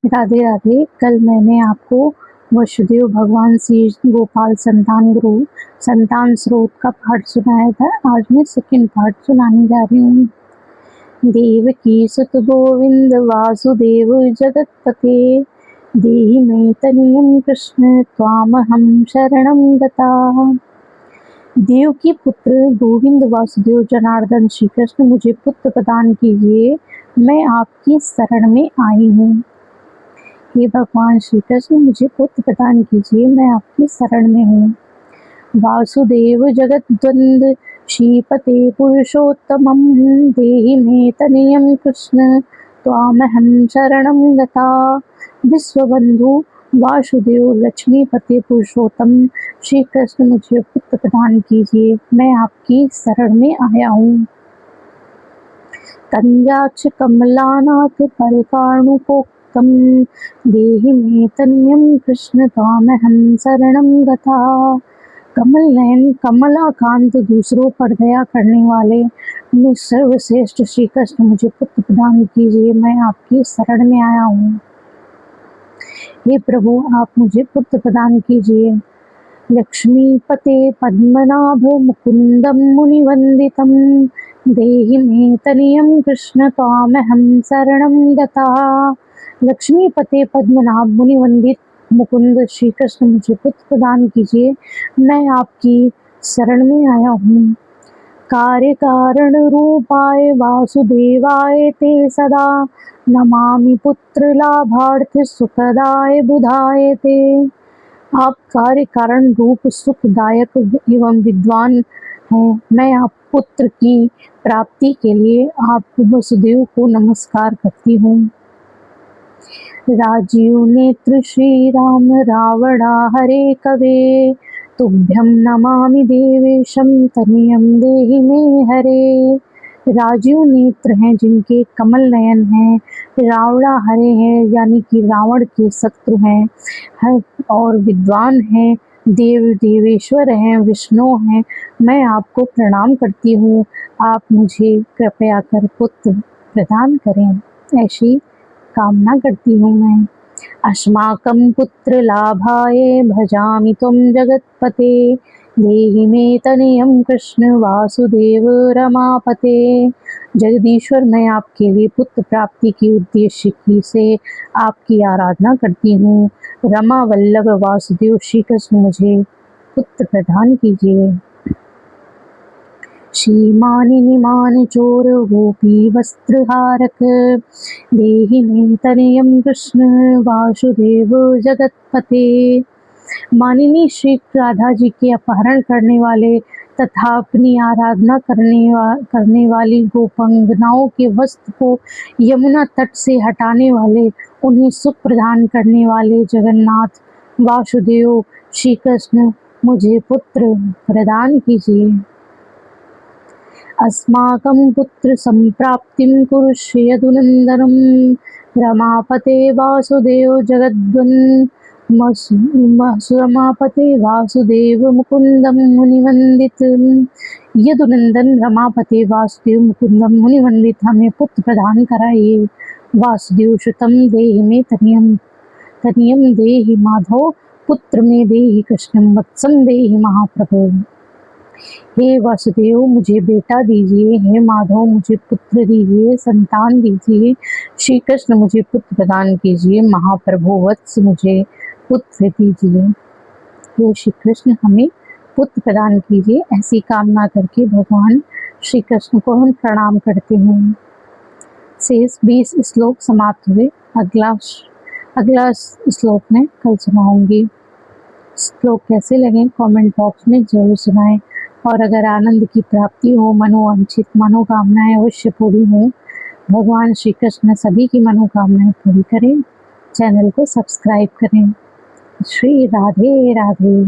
राधे राधे। कल मैंने आपको वसुदेव भगवान श्री गोपाल संतान स्रोत का पाठ सुनाया था। आज मैं सेकंड पार्ट सुनाने जा रही हूँ। देवकी सुत गोविंद वासुदेव जगतपते, देहि मे तनयं कृष्ण त्वामहं शरणं गता। देव की पुत्र गोविंद वासुदेव जनार्दन श्री कृष्ण, मुझे पुत्र प्रदान कीजिए, मैं आपकी शरण में आई हूँ। हे भगवान श्री कृष्ण, मुझे पुत्र प्रदान कीजिए, मैं आपकी शरण में हूँ। वासुदेव जगद्वंद श्रीपते पुरुषोत्तमं, देहि मे तनयं कृष्ण त्वामहं शरणं गता। विश्वबंधु वासुदेव लक्ष्मीपते पुरुषोत्तम श्री कृष्ण, मुझे पुत्र प्रदान कीजिए, मैं आपकी शरण में आया हूँ। कंजाक्ष कमलानाथ परकार्णुकोक्तं, देहि मे तनयं कृष्ण त्वामहं शरणं गता। कमल नयन कमलाकांत दूसरों पर दया करने वाले मैं सर्वश्रेष्ठ श्री कृष्ण, मुझे पुत्र प्रदान कीजिए, मैं आपकी शरण में आया हूँ। हे प्रभु, आप मुझे पुत्र प्रदान कीजिए। लक्ष्मीपते पद्मनाभ मुकुंदं मुनिवंदितं, देहि मे तनयं कृष्ण त्वामहं शरणं गता। लक्ष्मीपते पद्मनाभ मुनिवंदित मुकुंद श्री कृष्ण, मुझे पुत्र प्रदान कीजिए, मैं आपकी शरण में आया हूँ। कार्य कारण रूपाय वासुदेवाय ते सदा, नमामि पुत्र लाभार्थ सुखदाय बुधाय ते। आप कार्य कारण रूप सुखदायक एवं विद्वान हैं। मैं आप पुत्र की प्राप्ति के लिए आप वसुदेव को नमस्कार करती हूँ। राजीव नेत्र श्री राम रावणा हरे कवे, तुभ्यं नमामि देवेशं तनयं देहि मे हरे। राजीव नेत्र हैं जिनके कमल नयन हैं, रावणा हरे हैं यानी कि रावण के शत्रु हैं, और विद्वान हैं, देव देवेश्वर हैं, विष्णु हैं। मैं आपको प्रणाम करती हूँ, आप मुझे कृपया कर पुत्र प्रदान करें, ऐसी कामना करती हूँ मैं। अस्माकं पुत्र लाभाय भजामि त्वं जगत्पते, देहि मे तनयं कृष्ण वासुदेव रमापते। जगदीश्वर, मैं आपके लिए पुत्र प्राप्ति की उद्देश्य की से आपकी आराधना करती हूँ। रमा वल्लभ वासुदेव श्री कृष्ण, मुझे पुत्र प्रदान कीजिए। श्रीमानिनिमान चोर गोपी वस्त्रहारक, देहि मे तनयं कृष्ण वासुदेव जगतपते। मानिनी श्री राधा जी के अपहरण करने वाले तथा अपनी आराधना करने वाली गोपंगनाओं के वस्त्र को यमुना तट से हटाने वाले, उन्हें सुख प्रदान करने वाले जगन्नाथ वासुदेव श्री कृष्ण, मुझे पुत्र प्रदान कीजिए। अस्माकं पुत्र संप्राप्तिं कुरुष्व यदुनन्दनं, रमापते वासुदेव जगद्वन् रमापते वासुदेव मुकुंदम मुनिवंदित। यदुनंदन रमापते वासुदेव मुकुंदम मुनिवंदित, हमें पुत्र प्रदान कराइए। वासुदेव श्रुतम देहि मे तनयं देहि माधव, पुत्र में देहि कृष्णं वत्सं देहि महाप्रभु। हे वासुदेव, मुझे बेटा दीजिए, हे माधव मुझे पुत्र दीजिए, संतान दीजिए। श्री कृष्ण, मुझे पुत्र प्रदान कीजिए, महाप्रभु वत्स मुझे पुत्र दीजिए। हे श्री कृष्ण, हमें पुत्र प्रदान कीजिए, ऐसी कामना करके भगवान श्री कृष्ण को हम प्रणाम करते हैं। शेष 20 श्लोक समाप्त हुए। अगला श्लोक में कल सुनाऊंगी। श्लोक कैसे लगे कमेंट बॉक्स में जरूर सुनाएं, और अगर आनंद की प्राप्ति हो, मनोवांछित मनोकामनाएं अवश्य पूरी हो, भगवान श्री कृष्ण सभी की मनोकामनाएं पूरी करें। चैनल को सब्सक्राइब करें। श्री राधे राधे।